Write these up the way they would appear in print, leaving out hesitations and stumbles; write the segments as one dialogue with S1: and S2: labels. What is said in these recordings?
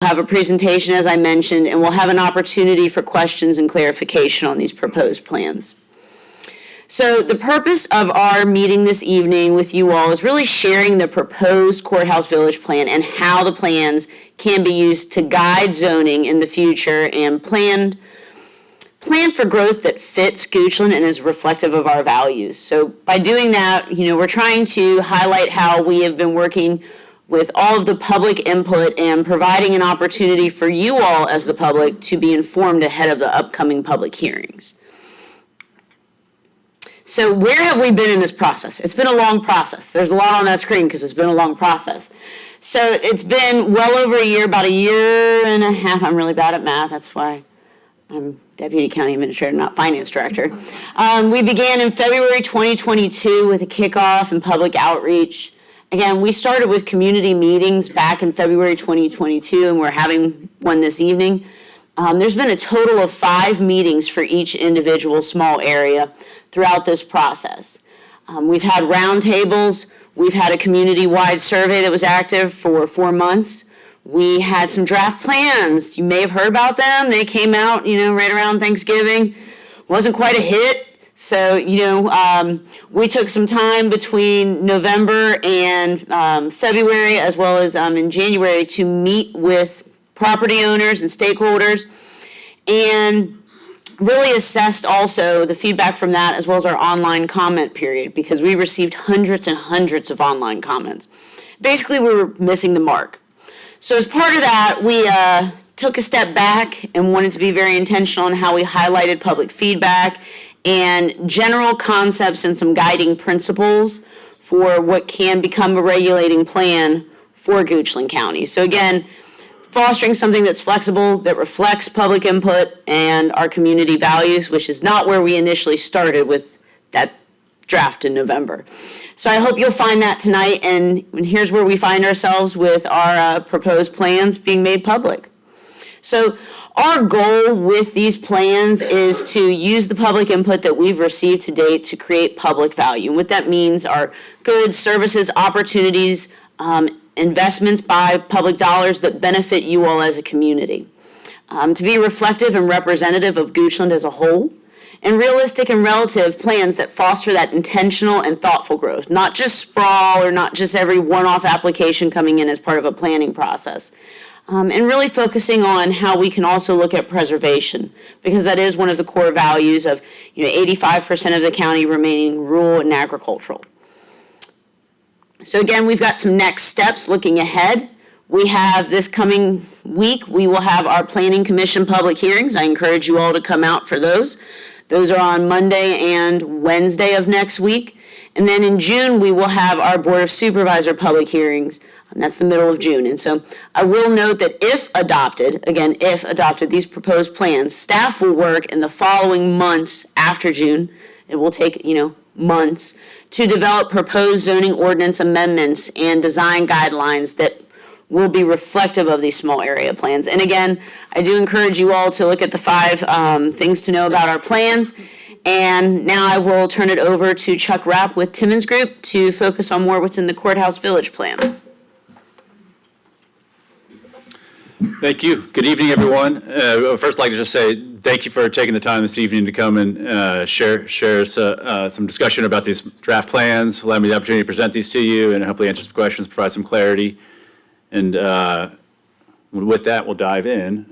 S1: have a presentation, as I mentioned, and we'll have an opportunity for questions and clarification on these proposed plans. So the purpose of our meeting this evening with you all is really sharing the proposed Courthouse Village Plan and how the plans can be used to guide zoning in the future and plan for growth that fits Goochland and is reflective of our values. So by doing that, we're trying to highlight how we have been working with all of the public input and providing an opportunity for you all as the public to be informed ahead of the upcoming public hearings. So where have we been in this process? It's been a long process. There's a lot on that screen because it's been a long process. So it's been well over a year, about a year and a half. I'm really bad at math. That's why I'm Deputy County Administrator, not Finance Director. We began in February 2022 with a kickoff and public outreach. Again, we started with community meetings back in February 2022, and we're having one this evening. There's been a total of 5 meetings for each individual small area throughout this process. We've had roundtables. We've had a community-wide survey that was active for 4 months. We had some draft plans. You may have heard about them. They came out, right around Thanksgiving. Wasn't quite a hit. So, we took some time between November and February, as well as in January, to meet with property owners and stakeholders and really assessed also the feedback from that, as well as our online comment period, because we received hundreds and hundreds of online comments. Basically, we were missing the mark. So as part of that, we took a step back and wanted to be very intentional in how we highlighted public feedback and general concepts and some guiding principles for what can become a regulating plan for Goochland County. So again, fostering something that's flexible, that reflects public input and our community values, which is not where we initially started with that draft in November. So I hope you'll find that tonight, and here's where we find ourselves with our proposed plans being made public. So our goal with these plans is to use the public input that we've received to date to create public value. And what that means are goods, services, opportunities, investments by public dollars that benefit you all as a community. To be reflective and representative of Goochland as a whole, and realistic and relative plans that foster that intentional and thoughtful growth, not just sprawl or not just every one-off application coming in as part of a planning process. And really focusing on how we can also look at preservation, because that is one of the core values of 85% of the county remaining rural and agricultural. So again, we've got some next steps looking ahead. We have this coming week, we will have our Planning Commission public hearings. I encourage you all to come out for those. Those are on Monday and Wednesday of next week. And then in June, we will have our Board of Supervisor public hearings. And that's the middle of June. And so I will note that if adopted, again, if adopted, these proposed plans, staff will work in the following months after June. It will take, months to develop proposed zoning ordinance amendments and design guidelines that will be reflective of these small area plans. And again, I do encourage you all to look at the 5 things to know about our plans. And now I will turn it over to Chuck Rapp with Timmons Group to focus on more what's in the Courthouse Village Plan.
S2: Thank you. Good evening, everyone. I'd first like to just say thank you for taking the time this evening to come and share some discussion about these draft plans, allow me the opportunity to present these to you, and hopefully answer some questions, provide some clarity. And with that, we'll dive in.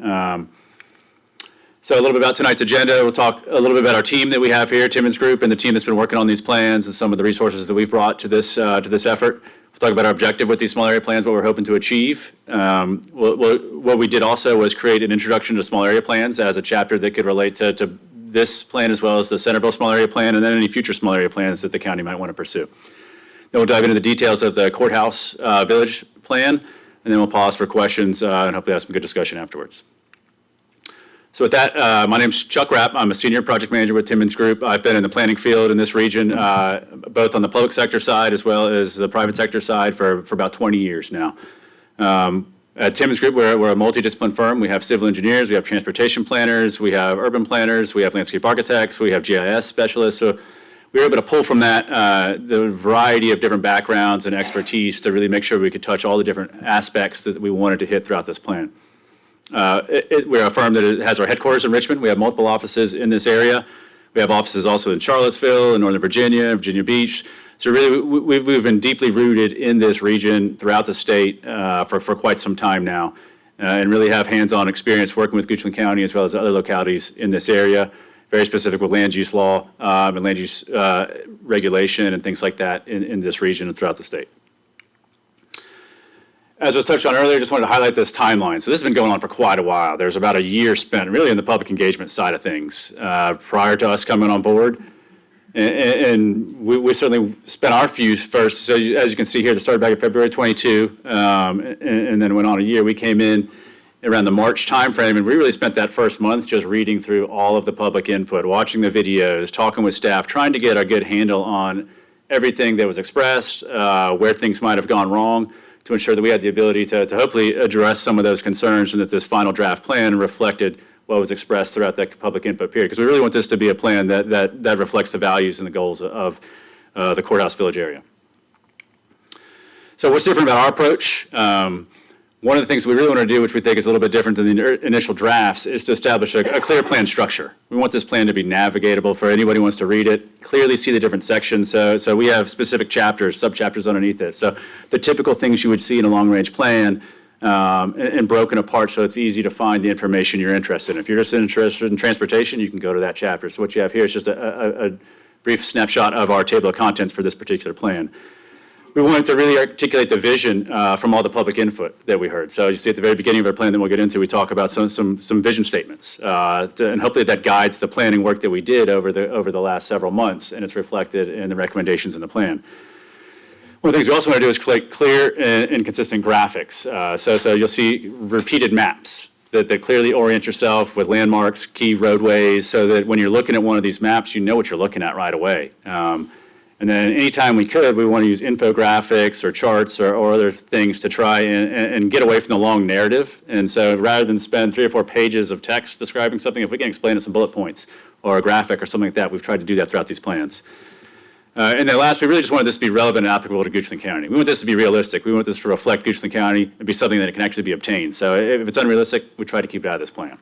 S2: So a little bit about tonight's agenda. We'll talk a little bit about our team that we have here, Timmons Group, and the team that's been working on these plans and some of the resources that we've brought to this effort. We'll talk about our objective with these small area plans, what we're hoping to achieve. What we did also was create an introduction to small area plans as a chapter that could relate to this plan as well as the Centerville small area plan and then any future small area plans that the county might want to pursue. Then we'll dive into the details of the Courthouse Village plan, and then we'll pause for questions and hopefully have some good discussion afterwards. So with that, my name's Chuck Rapp. I'm a senior project manager with Timmons Group. I've been in the planning field in this region, both on the public sector side as well as the private sector side for about 20 years now. At Timmons Group, we're a multidiscipline firm. We have civil engineers, we have transportation planners, we have urban planners, we have landscape architects, we have GIS specialists. So we were able to pull from that the variety of different backgrounds and expertise to really make sure we could touch all the different aspects that we wanted to hit throughout this plan. We're a firm that has our headquarters in Richmond. We have multiple offices in this area. We have offices also in Charlottesville, in Northern Virginia, Virginia Beach. So really, we've been deeply rooted in this region throughout the state for quite some time now, and really have hands-on experience working with Goochland County as well as other localities in this area, very specific with land use law and land use regulation and things like that in this region and throughout the state. As was touched on earlier, just wanted to highlight this timeline. So this has been going on for quite a while. There's about a year spent really in the public engagement side of things prior to us coming on board. And we certainly spent our views first. So as you can see here, it started back in February 22, and then went on a year. We came in around the March timeframe, and we really spent that first month just reading through all of the public input, watching the videos, talking with staff, trying to get a good handle on everything that was expressed, where things might have gone wrong, to ensure that we had the ability to hopefully address some of those concerns and that this final draft plan reflected what was expressed throughout that public input period. Because we really want this to be a plan that reflects the values and the goals of the Courthouse Village area. So what's different about our approach? One of the things we really want to do, which we think is a little bit different than the initial drafts, is to establish a clear plan structure. We want this plan to be navigatable for anybody who wants to read it, clearly see the different sections. So we have specific chapters, sub-chapters underneath it. So the typical things you would see in a long-range plan and broken apart so it's easy to find the information you're interested in. If you're just interested in transportation, you can go to that chapter. So what you have here is just a brief snapshot of our table of contents for this particular plan. We wanted to really articulate the vision from all the public input that we heard. So you see at the very beginning of our plan that we'll get into, we talk about some vision statements. And hopefully that guides the planning work that we did over the last several months, and it's reflected in the recommendations in the plan. One of the things we also want to do is create clear and consistent graphics. So you'll see repeated maps that clearly orient yourself with landmarks, key roadways, so that when you're looking at one of these maps, you know what you're looking at right away. And then anytime we could, we want to use infographics or charts or other things to try and get away from the long narrative. And so rather than spend 3 or 4 pages of text describing something, if we can explain it in some bullet points or a graphic or something like that, we've tried to do that throughout these plans. And then last, we really just wanted this to be relevant and applicable to Goochland County. We want this to be realistic. We want this to reflect Goochland County and be something that can actually be obtained. So if it's unrealistic, we try to keep it out of this plan.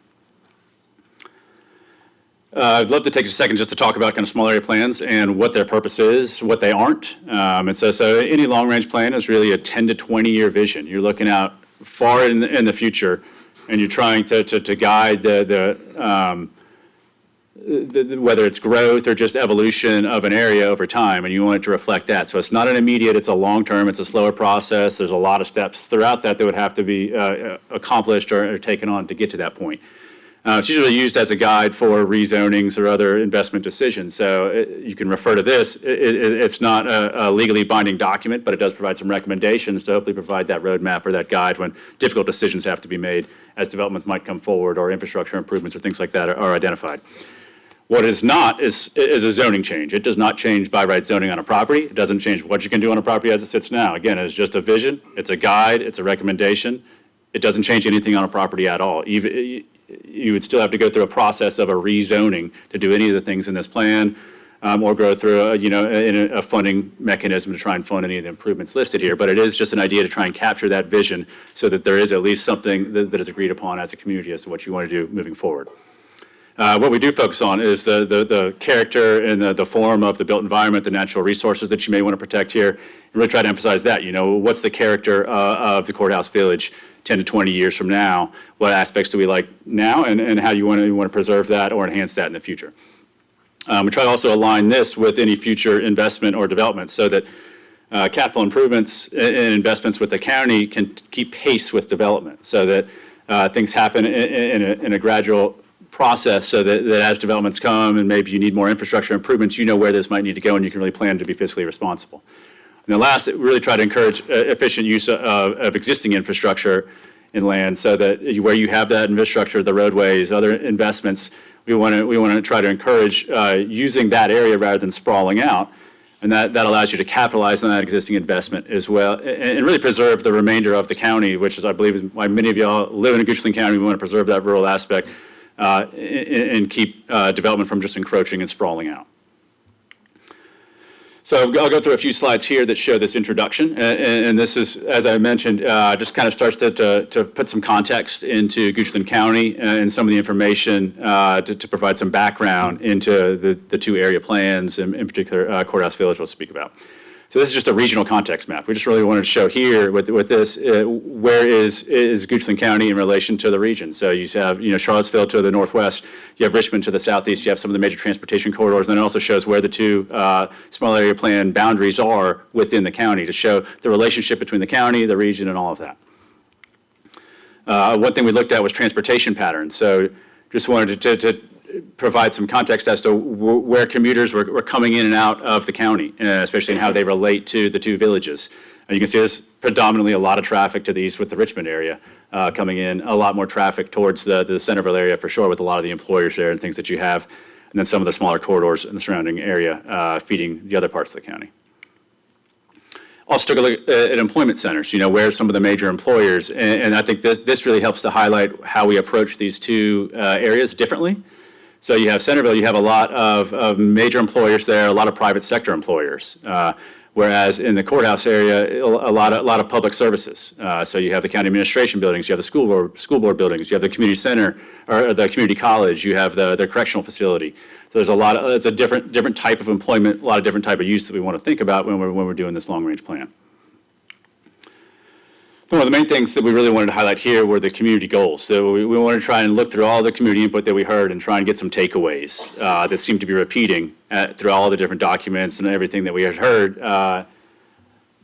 S2: I'd love to take a second just to talk about kind of small area plans and what their purpose is, what they aren't. And so any long-range plan is really a 10 to 20-year vision. You're looking out far in the future, and you're trying to guide whether it's growth or just evolution of an area over time, and you want it to reflect that. So it's not an immediate, it's a long-term, it's a slower process. There's a lot of steps throughout that would have to be accomplished or taken on to get to that point. It's usually used as a guide for rezonings or other investment decisions. So you can refer to this. It's not a legally binding document, but it does provide some recommendations to hopefully provide that roadmap or that guide when difficult decisions have to be made as developments might come forward or infrastructure improvements or things like that are identified. What it is not is a zoning change. It does not change by right zoning on a property. It doesn't change what you can do on a property as it sits now. Again, it's just a vision. It's a guide. It's a recommendation. It doesn't change anything on a property at all. You would still have to go through a process of a rezoning to do any of the things in this plan, or go through a funding mechanism to try and fund any of the improvements listed here. But it is just an idea to try and capture that vision so that there is at least something that is agreed upon as a community as to what you want to do moving forward. What we do focus on is the character and the form of the built environment, the natural resources that you may want to protect here, and really try to emphasize that. What's the character of the Courthouse Village 10 to 20 years from now? What aspects do we like now, and how you want to preserve that or enhance that in the future? We try to also align this with any future investment or development so that capital improvements and investments with the county can keep pace with development, so that things happen in a gradual process, so that as developments come and maybe you need more infrastructure improvements, you know where this might need to go and you can really plan to be fiscally responsible. And then last, really try to encourage efficient use of existing infrastructure in land, so that where you have that infrastructure, the roadways, other investments, we want to try to encourage using that area rather than sprawling out. And that allows you to capitalize on that existing investment as well, and really preserve the remainder of the county, which is, I believe, is why many of y'all live in Goochland County. We want to preserve that rural aspect and keep development from just encroaching and sprawling out. So I'll go through a few slides here that show this introduction, and this is, as I mentioned, just kind of starts to put some context into Goochland County and some of the information to provide some background into the two area plans, and in particular Courthouse Village we'll speak about. So this is just a regional context map. We just really wanted to show here with this, where is Goochland County in relation to the region. So you have, Charlottesville to the northwest, you have Richmond to the southeast, you have some of the major transportation corridors, and it also shows where the two small area plan boundaries are within the county to show the relationship between the county, the region, and all of that. One thing we looked at was transportation patterns. So just wanted to provide some context as to where commuters were coming in and out of the county, especially in how they relate to the two villages. And you can see there's predominantly a lot of traffic to the east with the Richmond area coming in, a lot more traffic towards the Centerville area for sure with a lot of the employers there and things that you have, and then some of the smaller corridors in the surrounding area feeding the other parts of the county. Also took a look at employment centers, where some of the major employers, and I think this really helps to highlight how we approach these two areas differently. So you have Centerville, you have a lot of major employers there, a lot of private sector employers, whereas in the courthouse area, a lot of public services. So you have the county administration buildings, you have the school board buildings, you have the community center or the community college, you have the correctional facility. So there's it's a different type of employment, a lot of different type of use that we want to think about when we're doing this long range plan. One of the main things that we really wanted to highlight here were the community goals. So we wanted to try and look through all the community input that we heard and try and get some takeaways that seem to be repeating through all the different documents and everything that we had heard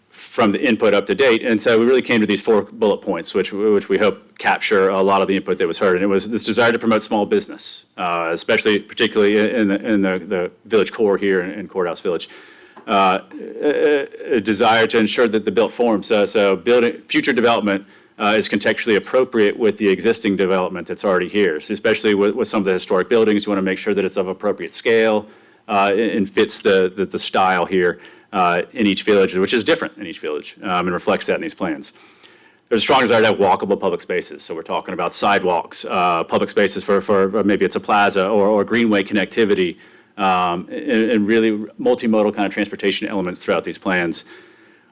S2: from the input up to date. And so we really came to these 4 bullet points, which we hope capture a lot of the input that was heard. And it was this desire to promote small business, particularly in the village core here in Courthouse Village. A desire to ensure that the built form, so building future development is contextually appropriate with the existing development that's already here. So especially with some of the historic buildings, you want to make sure that it's of appropriate scale and fits the style here in each village, which is different in each village, and reflects that in these plans. There's a strong desire to have walkable public spaces. So we're talking about sidewalks, public spaces for maybe it's a plaza or greenway connectivity, and really multimodal kind of transportation elements throughout these plans.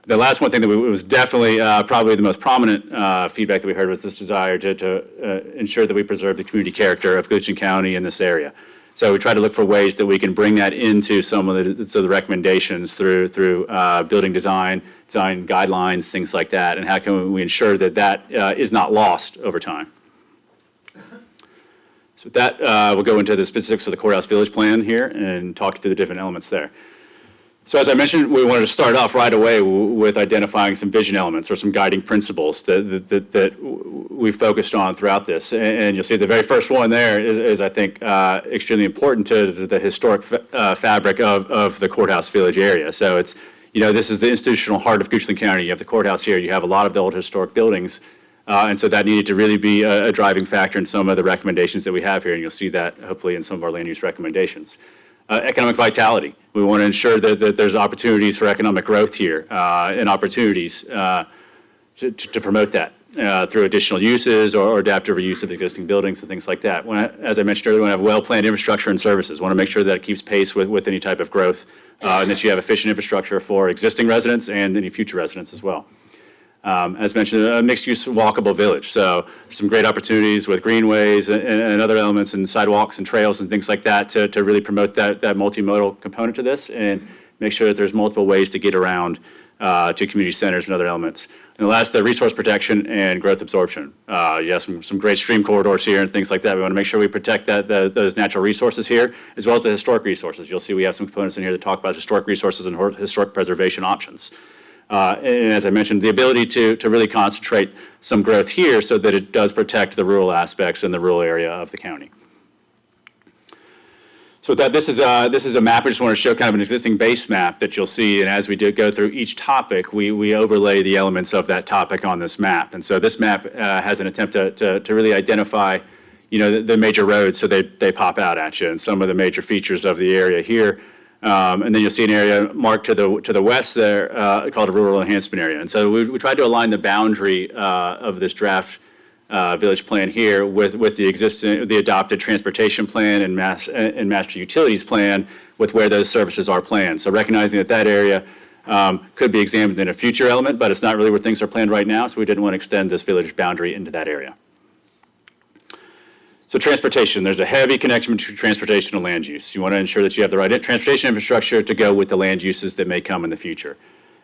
S2: The last one thing that was definitely probably the most prominent feedback that we heard was this desire to ensure that we preserve the community character of Goochland County in this area. So we try to look for ways that we can bring that into some of the recommendations through building design guidelines, things like that, and how can we ensure that is not lost over time. So with that, we'll go into the specifics of the Courthouse Village plan here and talk through the different elements there. So as I mentioned, we wanted to start off right away with identifying some vision elements or some guiding principles that we focused on throughout this. And you'll see the very first one there is I think, extremely important to the historic fabric of the Courthouse Village area. So it's, this is the institutional heart of Goochland County. You have the courthouse here, you have a lot of the old historic buildings. And so that needed to really be a driving factor in some of the recommendations that we have here, and you'll see that hopefully in some of our land use recommendations. Economic vitality. We want to ensure that there's opportunities for economic growth here and opportunities to promote that through additional uses or adaptive reuse of existing buildings and things like that. As I mentioned earlier, we want to have well-planned infrastructure and services. We want to make sure that it keeps pace with any type of growth and that you have efficient infrastructure for existing residents and any future residents as well. As mentioned, a mixed-use walkable village. So some great opportunities with greenways and other elements and sidewalks and trails and things like that to really promote that multimodal component to this and make sure that there's multiple ways to get around to community centers and other elements. And the last, the resource protection and growth absorption. You have some great stream corridors here and things like that. We want to make sure we protect those natural resources here as well as the historic resources. You'll see we have some components in here that talk about historic resources and historic preservation options. And as I mentioned, the ability to really concentrate some growth here so that it does protect the rural aspects in the rural area of the county. So this is a map. I just want to show kind of an existing base map that you'll see. And as we go through each topic, we overlay the elements of that topic on this map. And so this map has an attempt to really identify, the major roads so they pop out at you and some of the major features of the area here. And then you'll see an area marked to the west there called a rural enhancement area. And so we tried to align the boundary of this draft village plan here with the adopted transportation plan and master utilities plan with where those services are planned. So recognizing that area could be examined in a future element, but it's not really where things are planned right now, so we didn't want to extend this village boundary into that area. So transportation, there's a heavy connection between transportation and land use. You want to ensure that you have the right transportation infrastructure to go with the land uses that may come in the future.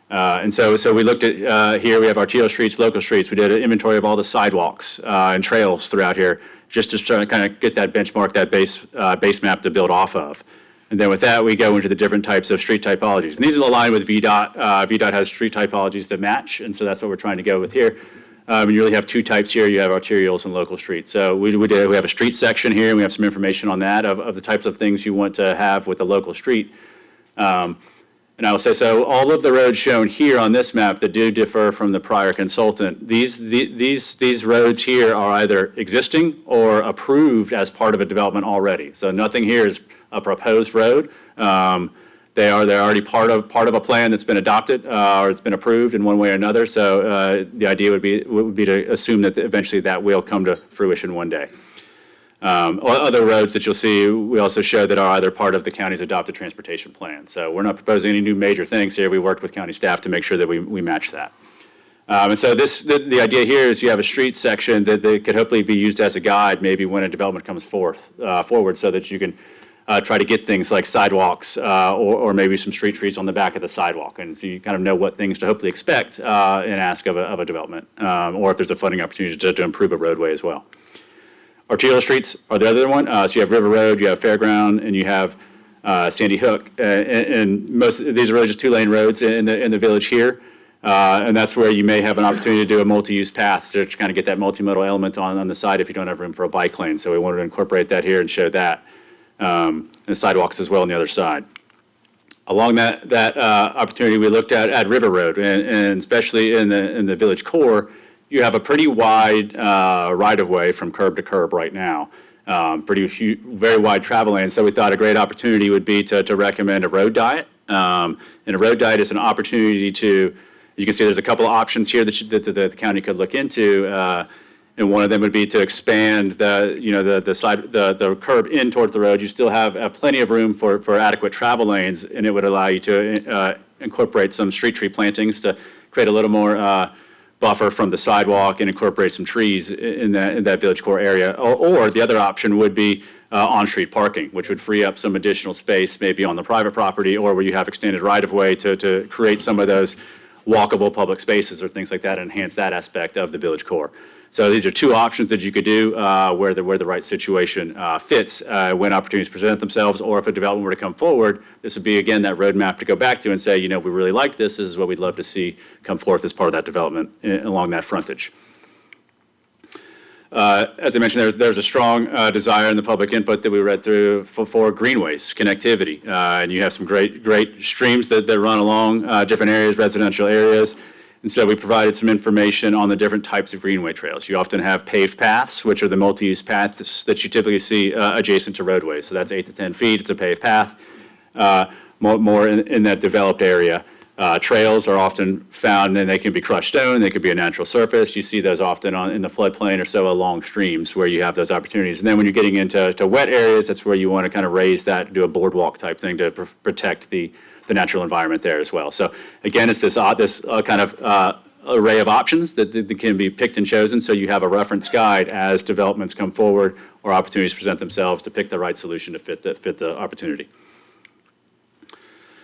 S2: And so we looked at, here we have arterial streets, local streets. We did an inventory of all the sidewalks and trails throughout here just to try to kind of get that benchmark, that base map to build off of. And then with that, we go into the different types of street typologies. And these are aligned with VDOT. VDOT has street typologies that match, and so that's what we're trying to go with here. You really have two types here. You have arterials and local streets. So we have a street section here, and we have some information on that of the types of things you want to have with a local street. And I will say, so all of the roads shown here on this map that do differ from the prior consultant, these roads here are either existing or approved as part of a development already. So nothing here is a proposed road. They're already part of a plan that's been adopted or it's been approved in one way or another. So the idea would be to assume that eventually that will come to fruition one day. Other roads that you'll see, we also show that are either part of the county's adopted transportation plan. So we're not proposing any new major things here. We worked with county staff to make sure that we match that. And so the idea here is you have a street section that could hopefully be used as a guide maybe when a development comes forward so that you can try to get things like sidewalks or maybe some street trees on the back of the sidewalk. And so you kind of know what things to hopefully expect and ask of a development or if there's a funding opportunity to improve a roadway as well. Arterial streets are the other one. So you have River Road, you have Fairground, and you have Sandy Hook. And most of these are really just two-lane roads in the village here. And that's where you may have an opportunity to do a multi-use path to kind of get that multimodal element on the side if you don't have room for a bike lane. So we wanted to incorporate that here and show that. And sidewalks as well on the other side. Along that opportunity, we looked at River Road, and especially in the village core, you have a pretty wide right-of-way from curb to curb right now. Very wide travel lane. So we thought a great opportunity would be to recommend a road diet. And a road diet is an opportunity you can see there's a couple of options here that the county could look into. And one of them would be to expand the curb in towards the road. You still have plenty of room for adequate travel lanes, and it would allow you to incorporate some street tree plantings to create a little more buffer from the sidewalk and incorporate some trees in that village core area. Or the other option would be on-street parking, which would free up some additional space maybe on the private property or where you have extended right-of-way to create some of those walkable public spaces or things like that and enhance that aspect of the village core. So these are two options that you could do where the right situation fits when opportunities present themselves, or if a development were to come forward, this would be, again, that roadmap to go back to and say, we really like this. This is what we'd love to see come forth as part of that development along that frontage. As I mentioned, there's a strong desire in the public input that we read through for greenways, connectivity. And you have some great streams that run along different areas, residential areas. And so we provided some information on the different types of greenway trails. You often have paved paths, which are the multi-use paths that you typically see adjacent to roadways. So that's 8 to 10 feet. It's a paved path, more in that developed area. Trails are often found, and they can be crushed stone. They could be a natural surface. You see those often in the floodplain or so along streams where you have those opportunities. And then when you're getting into wet areas, that's where you want to kind of raise that, do a boardwalk type thing to protect the natural environment there as well. So again, it's this kind of array of options that can be picked and chosen, so you have a reference guide as developments come forward or opportunities present themselves to pick the right solution to fit the opportunity.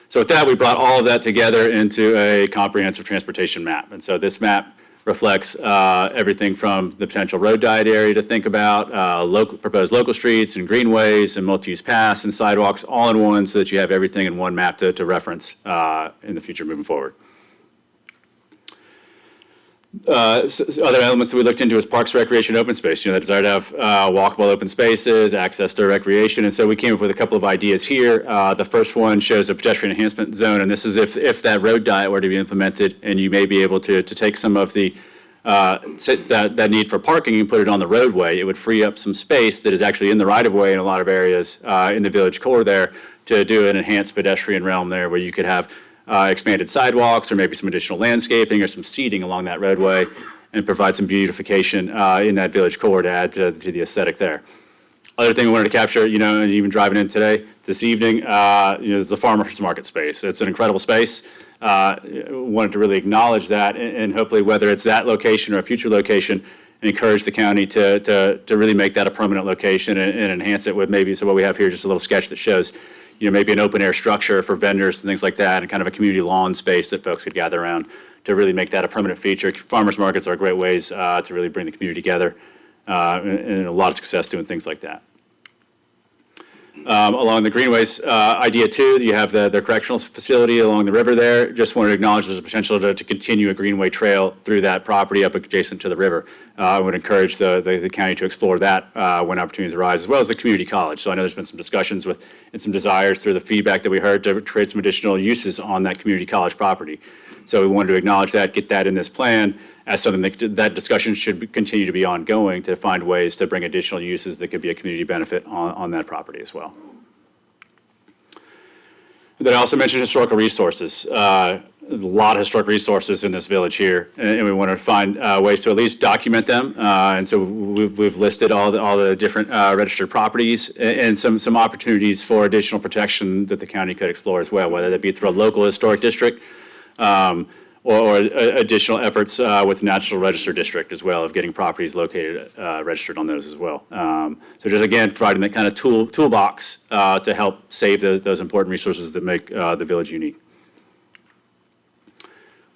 S2: So with that, we brought all of that together into a comprehensive transportation map. And so this map reflects everything from the potential road diet area to think about, proposed local streets and greenways and multi-use paths and sidewalks all in one, so that you have everything in one map to reference in the future moving forward. Other elements that we looked into is parks, recreation, open space. The desire to have walkable open spaces, access to recreation, and so we came up with a couple of ideas here. The first one shows a pedestrian enhancement zone, and this is if that road diet were to be implemented, and you may be able to take some of the that need for parking and put it on the roadway. It would free up some space that is actually in the right-of-way in a lot of areas in the village core there to do an enhanced pedestrian realm there, where you could have expanded sidewalks or maybe some additional landscaping or some seating along that roadway. and provide some beautification in that village core to add to the aesthetic there. Other thing we wanted to capture, and even driving in this evening, is the farmers market space. It's an incredible space. Wanted to really acknowledge that, and hopefully, whether it's that location or a future location, encourage the county to really make that a permanent location and enhance it with maybe, so what we have here, just a little sketch that shows, maybe an open air structure for vendors and things like that, and kind of a community lawn space that folks could gather around to really make that a permanent feature. Farmers markets are great ways to really bring the community together, and a lot of success doing things like that. Along the greenways, idea 2, you have the correctional facility along the river there. Just want to acknowledge there's a potential to continue a greenway trail through that property up adjacent to the river. I would encourage the county to explore that when opportunities arise, as well as the community college. So I know there's been some discussions and some desires through the feedback that we heard to create some additional uses on that community college property. So we wanted to acknowledge that, get that in this plan as something that discussion should continue to be ongoing, to find ways to bring additional uses that could be a community benefit on that property as well. And then I also mentioned historical resources. There's a lot of historic resources in this village here, and we want to find ways to at least document them. And so we've listed all the different registered properties and some opportunities for additional protection that the county could explore as well, whether that be through a local historic district, or additional efforts with the National Register District as well, of getting properties located, registered on those as well. So just again, providing that kind of toolbox to help save those important resources that make the village unique.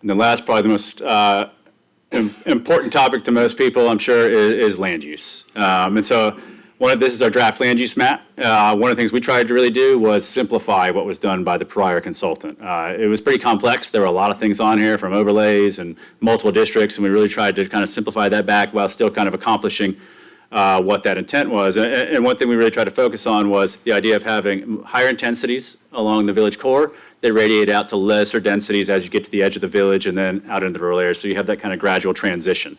S2: And the last, probably the most important topic to most people, I'm sure, is land use. And so this is our draft land use map. One of the things we tried to really do was simplify what was done by the prior consultant. It was pretty complex. There were a lot of things on here, from overlays and multiple districts, and we really tried to kind of simplify that back while still kind of accomplishing what that intent was. And one thing we really tried to focus on was the idea of having higher intensities along the village core that radiate out to lesser densities as you get to the edge of the village and then out into the rural areas. So you have that kind of gradual transition.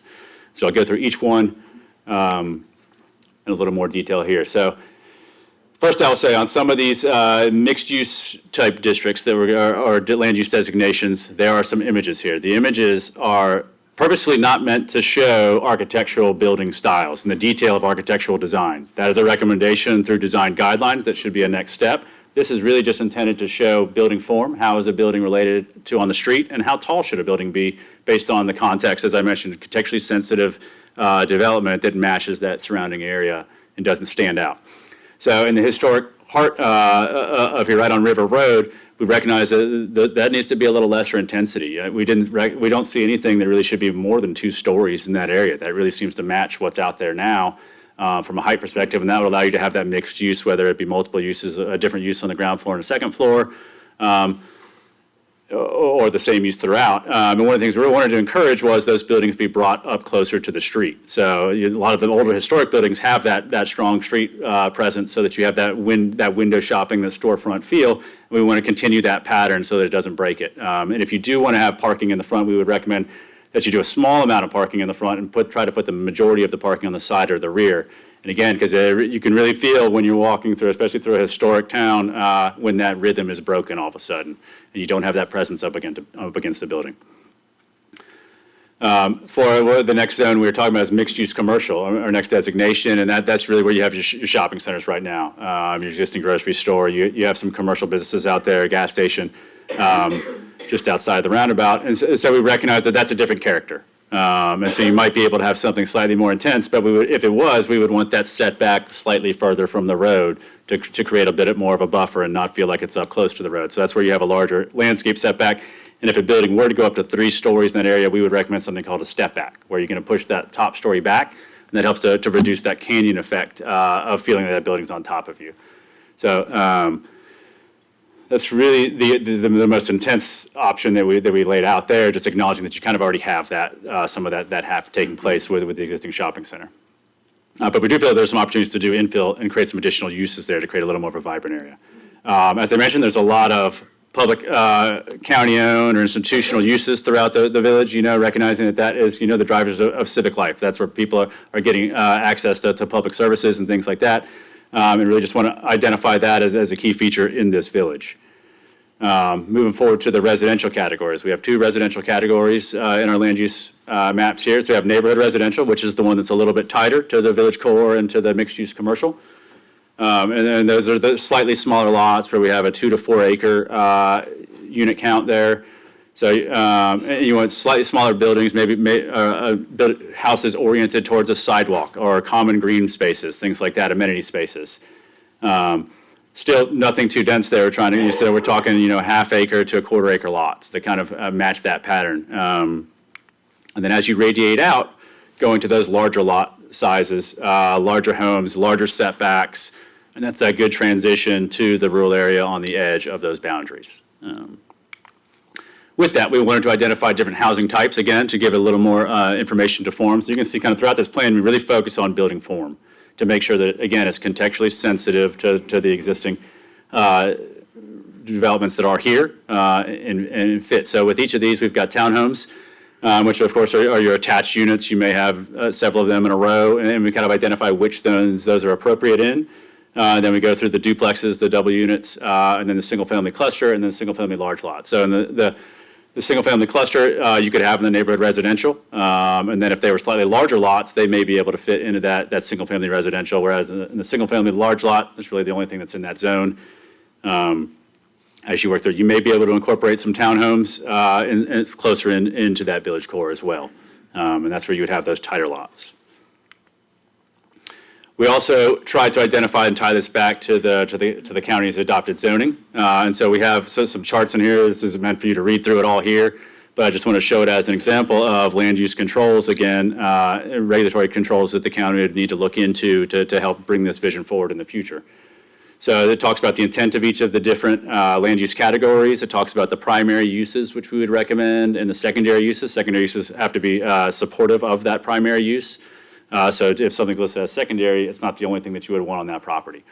S2: So I'll go through each one in a little more detail here. So first, I will say on some of these mixed-use type districts that or land use designations, there are some images here. The images are purposefully not meant to show architectural building styles and the detail of architectural design. That is a recommendation through design guidelines. That should be a next step. This is really just intended to show building form. How is a building related to on the street, and how tall should a building be based on the context, as I mentioned, contextually sensitive development that matches that surrounding area and doesn't stand out. So in the historic heart of here, right on River Road, we recognize that needs to be a little lesser intensity. We don't see anything that really should be more than 2 stories in that area. That really seems to match what's out there now from a height perspective, and that would allow you to have that mixed use, whether it be multiple uses, a different use on the ground floor and a second floor, or the same use throughout. And one of the things we really wanted to encourage was those buildings be brought up closer to the street. So a lot of the older historic buildings have that strong street presence, so that you have that window shopping, the storefront feel. We want to continue that pattern so that it doesn't break it. And if you do want to have parking in the front, we would recommend that you do a small amount of parking in the front and try to put the majority of the parking on the side or the rear. And again, because you can really feel when you're walking through, especially through a historic town, when that rhythm is broken all of a sudden, and you don't have that presence up against the building. For the next zone we were talking about is mixed-use commercial, our next designation, and that's really where you have your shopping centers right now. Your existing grocery store, you have some commercial businesses out there, a gas station, just outside the roundabout, and so we recognize that that's a different character. And so you might be able to have something slightly more intense, but if it was, we would want that set back slightly further from the road to create a bit more of a buffer and not feel like it's up close to the road. So that's where you have a larger landscape setback. And if a building were to go up to 3 stories in that area, we would recommend something called a step back, where you're going to push that top story back, and that helps to reduce that canyon effect of feeling that building's on top of you. So that's really the most intense option that we laid out there, just acknowledging that you kind of already have that some of that taking place with the existing shopping center. But we do feel there's some opportunities to do infill and create some additional uses there to create a little more of a vibrant area. As I mentioned, there's a lot of public county-owned or institutional uses throughout the village, recognizing that is, the drivers of civic life. That's where people are getting access to public services and things like that. And really just want to identify that as a key feature in this village. Moving forward to the residential categories. We have two residential categories in our land use maps here. So we have neighborhood residential, which is the one that's a little bit tighter to the village core and to the mixed-use commercial. And then those are the slightly smaller lots where we have a 2 to 4 acre unit count there. So you want slightly smaller buildings, maybe houses oriented towards a sidewalk or common green spaces, things like that, amenity spaces. Still nothing too dense there. We're talking, half acre to a quarter acre lots that kind of match that pattern. And then as you radiate out, going to those larger lot sizes, larger homes, larger setbacks, and that's that good transition to the rural area on the edge of those boundaries. With that, we wanted to identify different housing types, again, to give a little more information to form. So you can see kind of throughout this plan, we really focus on building form to make sure that, again, it's contextually sensitive to the existing developments that are here and fit. So with each of these, we've got townhomes, which of course are your attached units. You may have several of them in a row, and we kind of identify which those are appropriate in. Then we go through the duplexes, the double units, and then the single-family cluster, and then the single-family large lot. So in the single-family cluster, you could have in the neighborhood residential, and then if they were slightly larger lots, they may be able to fit into that single-family residential, whereas in the single-family large lot, that's really the only thing that's in that zone. As you work through, you may be able to incorporate some townhomes, and it's closer into that village core as well, and that's where you would have those tighter lots. We also tried to identify and tie this back to the county's adopted zoning. And so we have some charts in here. This isn't meant for you to read through it all here, but I just want to show it as an example of land use controls, again, regulatory controls that the county would need to look into to help bring this vision forward in the future. So it talks about the intent of each of the different land use categories. It talks about the primary uses, which we would recommend, and the secondary uses. Secondary uses have to be supportive of that primary use. So if something's listed as secondary, it's not the only thing that you would want on that property.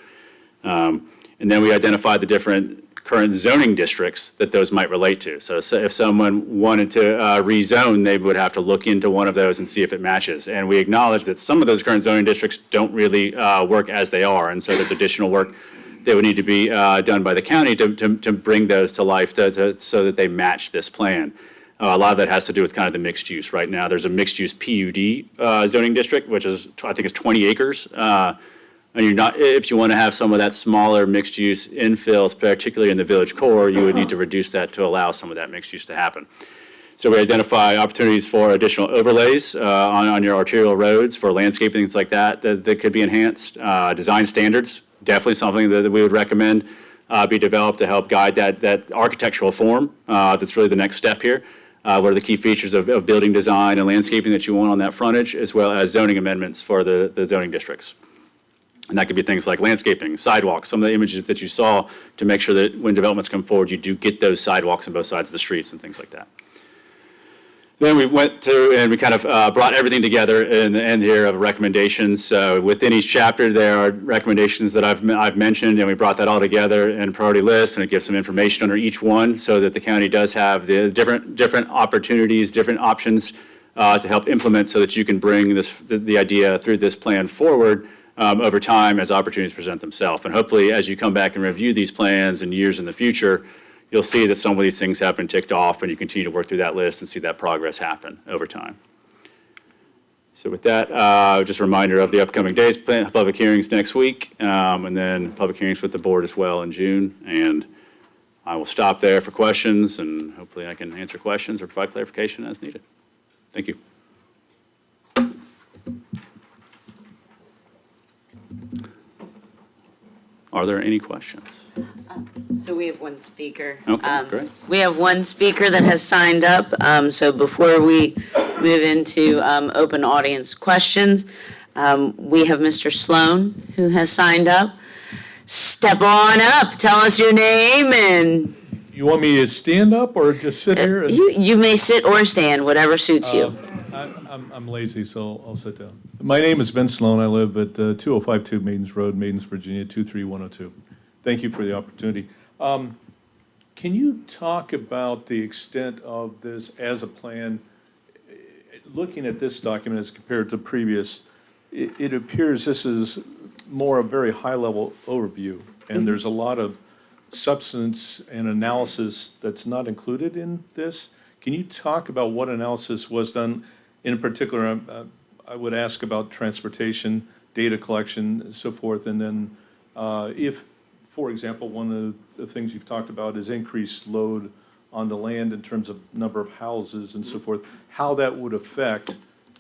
S2: And then we identified the different current zoning districts that those might relate to. So if someone wanted to rezone, they would have to look into one of those and see if it matches. And we acknowledge that some of those current zoning districts don't really work as they are. And so there's additional work that would need to be done by the county to bring those to life so that they match this plan. A lot of that has to do with kind of the mixed use. Right now, there's a mixed use PUD zoning district, which is, I think, is 20 acres. And if you want to have some of that smaller mixed use infills, particularly in the village core, you would need to reduce that to allow some of that mixed use to happen. So we identify opportunities for additional overlays on your arterial roads for landscaping, things like that could be enhanced. Design standards, definitely something that we would recommend be developed to help guide that architectural form. That's really the next step here. What are the key features of building design and landscaping that you want on that frontage, as well as zoning amendments for the zoning districts. And that could be things like landscaping, sidewalks, some of the images that you saw to make sure that when developments come forward, you do get those sidewalks on both sides of the streets and things like that. Then we went through and we kind of brought everything together in the end here of recommendations. So within each chapter, there are recommendations that I've mentioned, and we brought that all together in a priority list, and it gives some information under each one so that the county does have the different opportunities, different options to help implement so that you can bring the idea through this plan forward over time as opportunities present themselves. And hopefully, as you come back and review these plans in years in the future, you'll see that some of these things have been ticked off, and you continue to work through that list and see that progress happen over time. So with that, just a reminder of the upcoming days, public hearings next week, and then public hearings with the board as well in June. And I will stop there for questions, and hopefully I can answer questions or provide clarification as needed. Thank you. Are there any questions?
S1: So we have one speaker.
S2: Okay, great.
S1: We have one speaker that has signed up. So before we move into open audience questions, we have Mr. Sloan who has signed up. Step on up. Tell us your name and.
S3: You want me to stand up or just sit here? And,
S1: You may sit or stand, whatever suits you.
S3: I'm lazy, so I'll sit down. My name is Ben Sloan. I live at 2052 Maidens Road, Maidens, Virginia, 23102. Thank you for the opportunity. Can you talk about the extent of this as a plan? Looking at this document as compared to previous, it appears this is more a very high-level overview, and there's a lot of substance and analysis that's not included in this. Can you talk about what analysis was done? In particular, I would ask about transportation, data collection, and so forth. And then if, for example, one of the things you've talked about is increased load on the land in terms of number of houses and so forth, how that would affect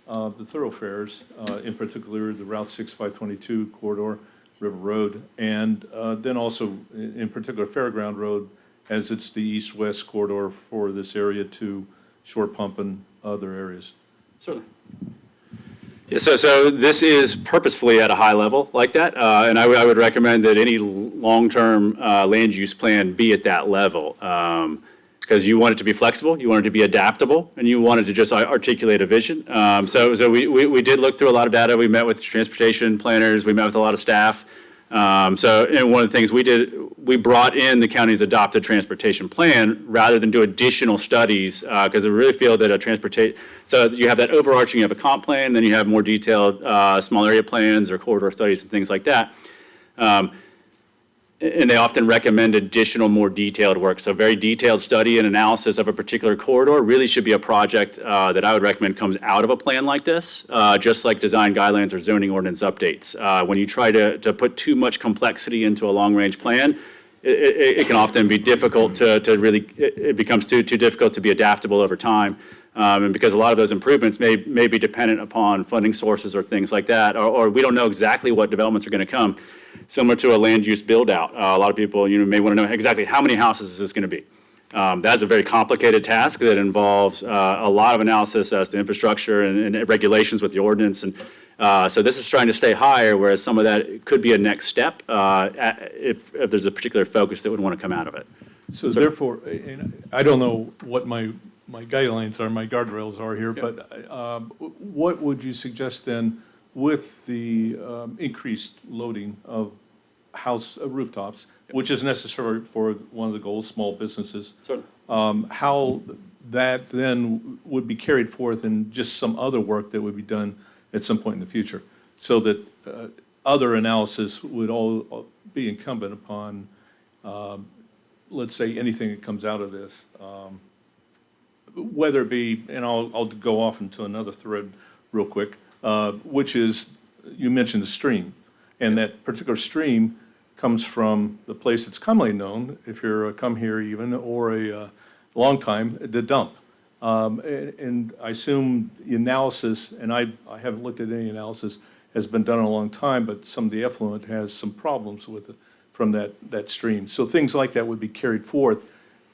S3: the thoroughfares, in particular the Route 6522 corridor, River Road, and then also in particular Fairground Road, as it's the east-west corridor for this area to Short Pump and other areas.
S2: Certainly. Yeah, so this is purposefully at a high level like that, and I would recommend that any long-term land use plan be at that level, because you want it to be flexible, you want it to be adaptable, and you want it to just articulate a vision. So we did look through a lot of data. We met with transportation planners. We met with a lot of staff. And one of the things we did, we brought in the county's adopted transportation plan rather than do additional studies, because I really feel that so you have that overarching, you have a comp plan, then you have more detailed small area plans or corridor studies and things like that. And they often recommend additional, more detailed work. So very detailed study and analysis of a particular corridor really should be a project that I would recommend comes out of a plan like this, just like design guidelines or zoning ordinance updates. When you try to put too much complexity into a long-range plan, it can often be difficult to really, it becomes too difficult to be adaptable over time. And because a lot of those improvements may be dependent upon funding sources or things like that, or we don't know exactly what developments are going to come. Similar to a land use build out, a lot of people may want to know exactly how many houses is this going to be. That's a very complicated task that involves a lot of analysis as to infrastructure and regulations with the ordinance, and so this is trying to stay higher, whereas some of that could be a next step if there's a particular focus that would want to come out of it.
S3: So therefore, and I don't know what my guidelines are, my guardrails are here, but what would you suggest then with the increased loading of house rooftops, which is necessary for one of the goals, small businesses?
S2: Certainly.
S3: How that then would be carried forth in just some other work that would be done at some point in the future, so that other analysis would all be incumbent upon, let's say, anything that comes out of this. Whether it be, and I'll go off into another thread real quick, which is, you mentioned the stream, and that particular stream comes from the place that's commonly known, if you're a come here even, or a long time, the dump. And I assume the analysis, and I haven't looked at any analysis, has been done in a long time, but some of the effluent has some problems with it from that stream. So things like that would be carried forth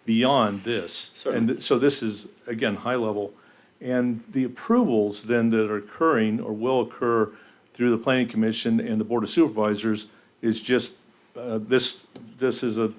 S3: beyond this.
S2: Certainly.
S3: And so this is, again, high level. And the approvals then that are occurring or will occur through the Planning Commission and the Board of Supervisors is just, this is a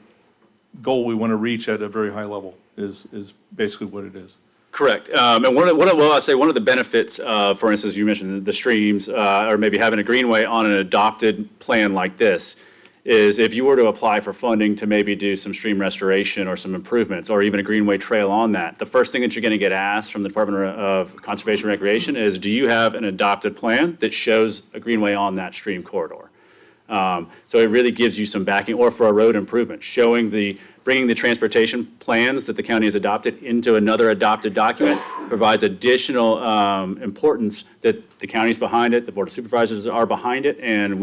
S3: goal we want to reach at a very high level, is basically what it is.
S2: Correct. And one of the benefits, for instance, you mentioned the streams, or maybe having a greenway on an adopted plan like this, is if you were to apply for funding to maybe do some stream restoration or some improvements, or even a greenway trail on that, the first thing that you're going to get asked from the Department of Conservation and Recreation is, do you have an adopted plan that shows a greenway on that stream corridor? So it really gives you some backing, or for a road improvement, bringing the transportation plans that the county has adopted into another adopted document provides additional importance that the county's behind it, the Board of Supervisors are behind it, and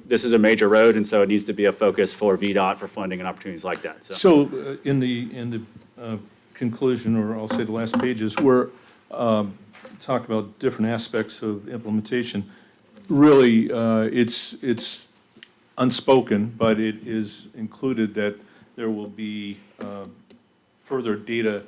S2: this is a major road, and so it needs to be a focus for VDOT for funding and opportunities like that.
S3: So in the conclusion, or I'll say the last pages, we're talk about different aspects of implementation. Really, it's unspoken, but it is included that there will be further data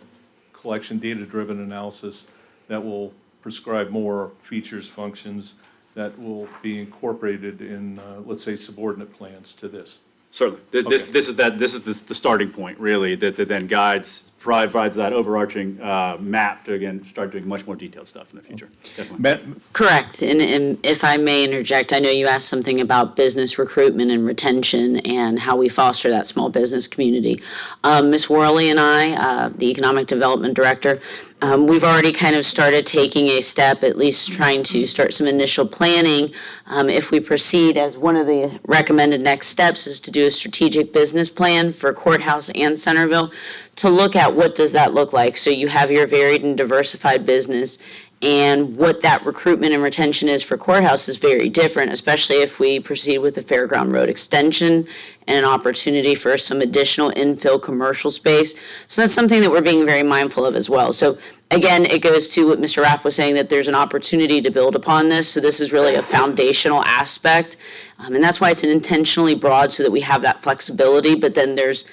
S3: collection, data-driven analysis that will prescribe more features, functions that will be incorporated in, let's say, subordinate plans to this.
S2: Certainly. This is the starting point, really, that then guides provides that overarching map to, again, start doing much more detailed stuff in the future. Definitely.
S3: Matt,
S1: Correct. And if I may interject, I know you asked something about business recruitment and retention and how we foster that small business community. Ms. Worley and I, the Economic Development Director, we've already kind of started taking a step, at least trying to start some initial planning. If we proceed, as one of the recommended next steps is to do a strategic business plan for Courthouse and Centerville to look at what does that look like. So you have your varied and diversified business, and what that recruitment and retention is for Courthouse is very different, especially if we proceed with the Fairground Road extension and an opportunity for some additional infill commercial space. So that's something that we're being very mindful of as well. So again, it goes to what Mr. Rapp was saying, that there's an opportunity to build upon this. So this is really a foundational aspect. And that's why it's intentionally broad, so that we have that flexibility. But then there's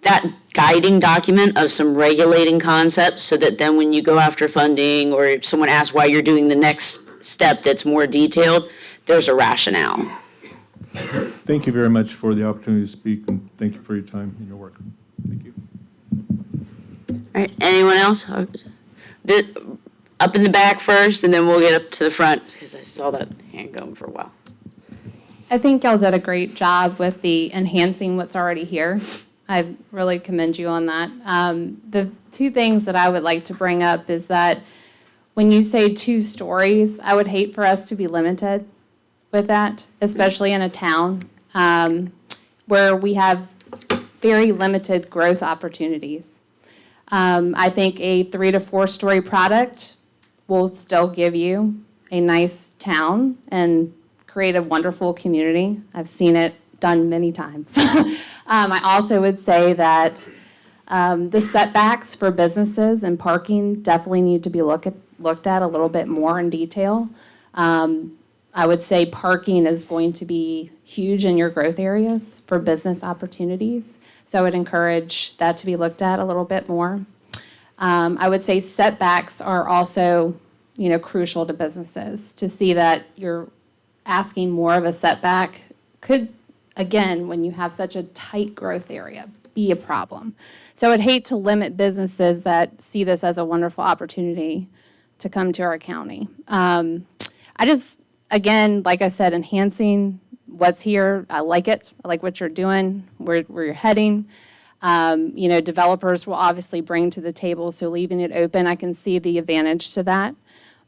S1: that guiding document of some regulating concepts, so that then when you go after funding or someone asks why you're doing the next step that's more detailed, there's a rationale.
S3: thank you very much for the opportunity to speak, and thank you for your time and your work. Thank you.
S1: All right, anyone else? Up in the back first, and then we'll get up to the front, because I saw that hand going for a while.
S4: I think y'all did a great job with the enhancing what's already here. I really commend you on that. The two things that I would like to bring up is that when you say 2 stories, I would hate for us to be limited with that, especially in a town where we have very limited growth opportunities. I think a 3 to 4 story product will still give you a nice town and create a wonderful community. I've seen it done many times. I also would say that the setbacks for businesses and parking definitely need to be looked at a little bit more in detail. I would say parking is going to be huge in your growth areas for business opportunities. So I would encourage that to be looked at a little bit more. I would say setbacks are also, crucial to businesses. To see that you're asking more of a setback could, again, when you have such a tight growth area, be a problem. So I'd hate to limit businesses that see this as a wonderful opportunity to come to our county. Again, like I said, enhancing what's here, I like it. I like what you're doing, where you're heading. Developers will obviously bring to the table, so leaving it open, I can see the advantage to that.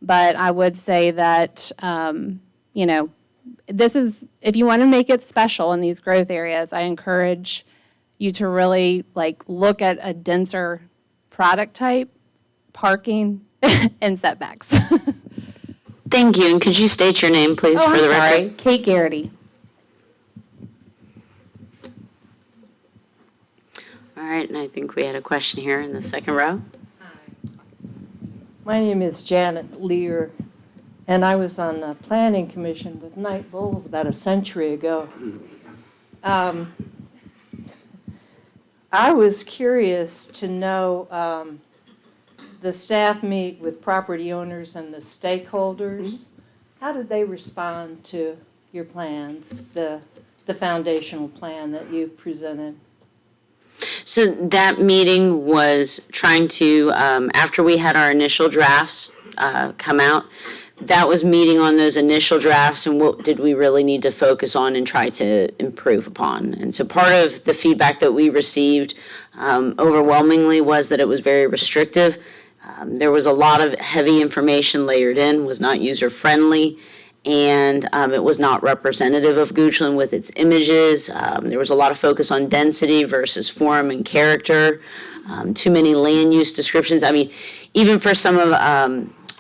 S4: But I would say that, this is, if you want to make it special in these growth areas, I encourage you to really look at a denser product type, parking, and setbacks.
S1: Thank you, and could you state your name, please, for the record?
S4: Kate Garrity.
S1: All right, and I think we had a question here in the second row.
S5: My name is Janet Lear, and I was on the Planning Commission with Knight Bowles about a century ago. I was curious to know, the staff meet with property owners and the stakeholders. How did they respond to your plans, the foundational plan that you presented?
S1: So that meeting was trying to, after we had our initial drafts come out, that was meeting on those initial drafts and what did we really need to focus on and try to improve upon. And so part of the feedback that we received overwhelmingly was that it was very restrictive. There was a lot of heavy information layered in, was not user-friendly, and it was not representative of Goochland with its images. There was a lot of focus on density versus form and character, too many land use descriptions. I mean, even for some of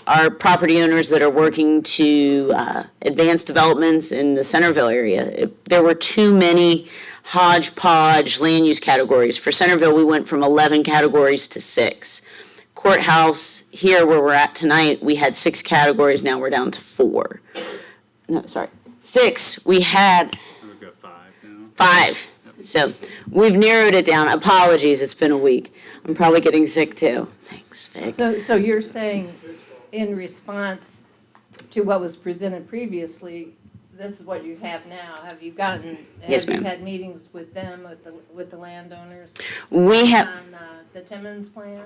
S1: our property owners that are working to advance developments in the Centerville area, there were too many hodgepodge land use categories. For Centerville, we went from 11 categories to 6. Courthouse, here where we're at tonight, we had 6 categories, now we're down to 4. No, sorry, 6. We had
S2: We've got 5 now.
S1: 5. So we've narrowed it down. Apologies, it's been a week. I'm probably getting sick too. Thanks, Vic.
S5: So you're saying, in response to what was presented previously, this is what you have now. Have you gotten,
S1: Yes,
S5: have you
S1: ma'am.
S5: had meetings with them, with the landowners
S1: We have,
S5: on the Timmons plan?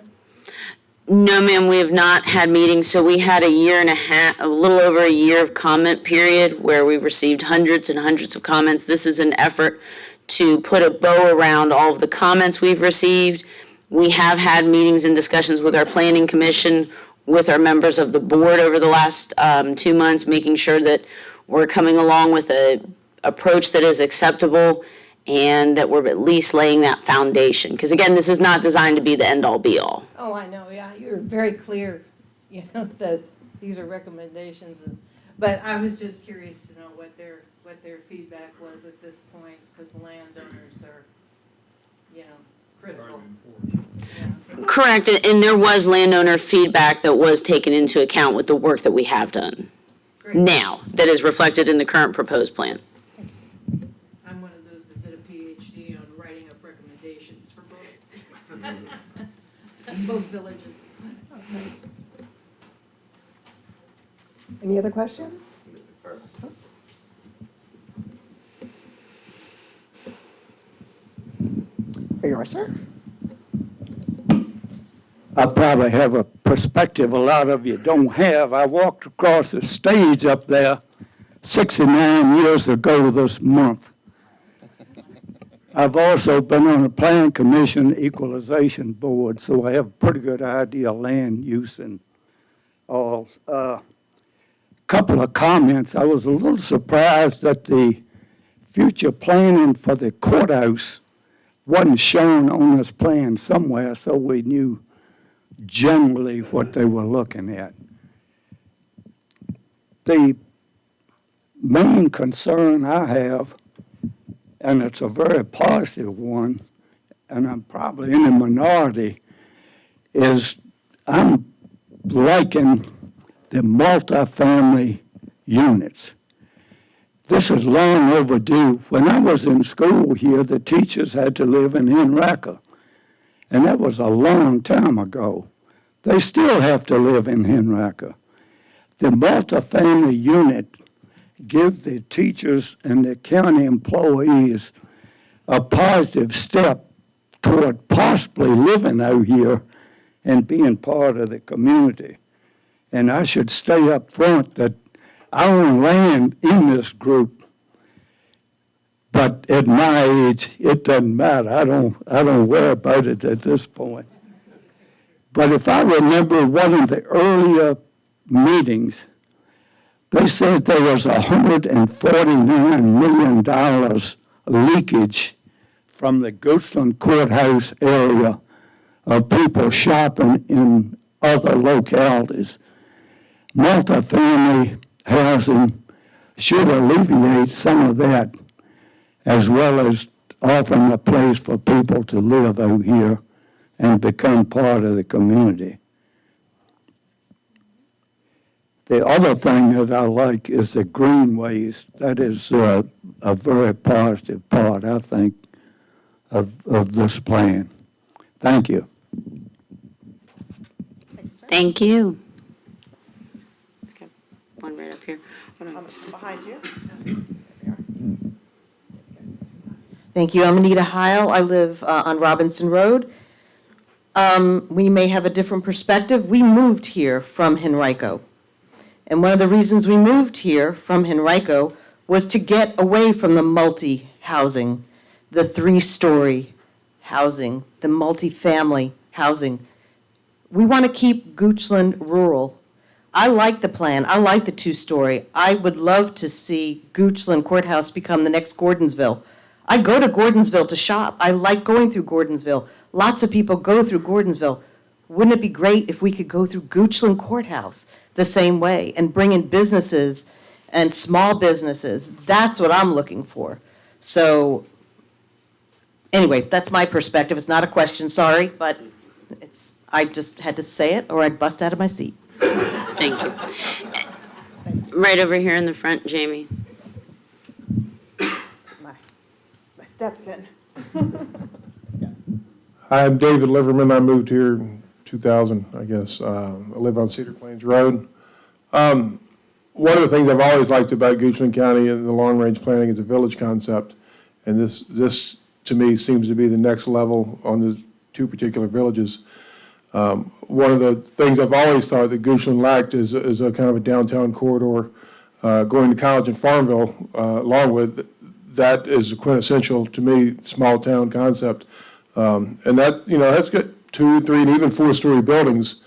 S1: no, ma'am, we have not had meetings. So we had a year and a half, a little over a year of comment period where we received hundreds and hundreds of comments. This is an effort to put a bow around all of the comments we've received. We have had meetings and discussions with our planning commission, with our members of the board over the last 2 months, making sure that we're coming along with a approach that is acceptable and that we're at least laying that foundation. Because again, this is not designed to be the end-all be-all.
S5: Oh, I know, yeah, you're very clear, that these are recommendations. But I was just curious to know what their feedback was at this point, because the landowners are, critical. Yeah.
S1: Correct, and there was landowner feedback that was taken into account with the work that we have done
S5: Great.
S1: now, that is reflected in the current proposed plan.
S5: I'm one of those that did a PhD on writing up recommendations for both villages.
S6: Oh, nice. Any other questions? Here you are, sir.
S7: I probably have a perspective a lot of you don't have. I walked across the stage up there 69 years ago this month. I've also been on the Plan Commission Equalization Board, so I have a pretty good idea of land use and all. Couple of comments. I was a little surprised that the future planning for the courthouse wasn't shown on this plan somewhere, so we knew generally what they were looking at. The main concern I have, and it's a very positive one, and I'm probably in the minority, is I'm liking the multifamily units. This is long overdue. When I was in school here, the teachers had to live in Henrico, and that was a long time ago. They still have to live in Henrico. The multifamily unit give the teachers and the county employees a positive step toward possibly living out here and being part of the community. And I should stay up front that I own land in this group, but at my age, it doesn't matter. I don't worry about it at this point. But if I remember one of the earlier meetings, they said there was $149 million leakage from the Goochland Courthouse area of people shopping in other localities. Multifamily housing should alleviate some of that, as well as offering a place for people to live out here and become part of the community. The other thing that I like is the greenways. That is a very positive part, I think, of this plan. Thank you.
S1: Thank you. Okay, one right up here. Hold on.
S6: Behind you. Thank you. I'm Anita Heil. I live on Robinson Road. We may have a different perspective. We moved here from Henrico. And one of the reasons we moved here from Henrico was to get away from the multi-housing, the 3-story housing, the multi-family housing. We want to keep Goochland rural. I like the plan. I like the 2-story. I would love to see Goochland Courthouse become the next Gordonsville. I go to Gordonsville to shop. I like going through Gordonsville. Lots of people go through Gordonsville. Wouldn't it be great if we could go through Goochland Courthouse the same way and bring in businesses and small businesses? That's what I'm looking for. So anyway, that's my perspective. It's not a question, sorry, but I just had to say it or I'd bust out of my seat.
S1: Thank you. Right over here in the front, Jamie.
S6: My steps in.
S8: Hi, I'm David Liverman. I moved here in 2000, I guess. I live on Cedar Plains Road. one of the things I've always liked about Goochland County and the long-range planning is the village concept. And this, to me, seems to be the next level on the two particular villages. One of the things I've always thought that Goochland lacked is a kind of a downtown corridor going to college in Farmville, Longwood. That is quintessential, to me, small town concept. And that, that's got 2, 3, and even 4-story buildings,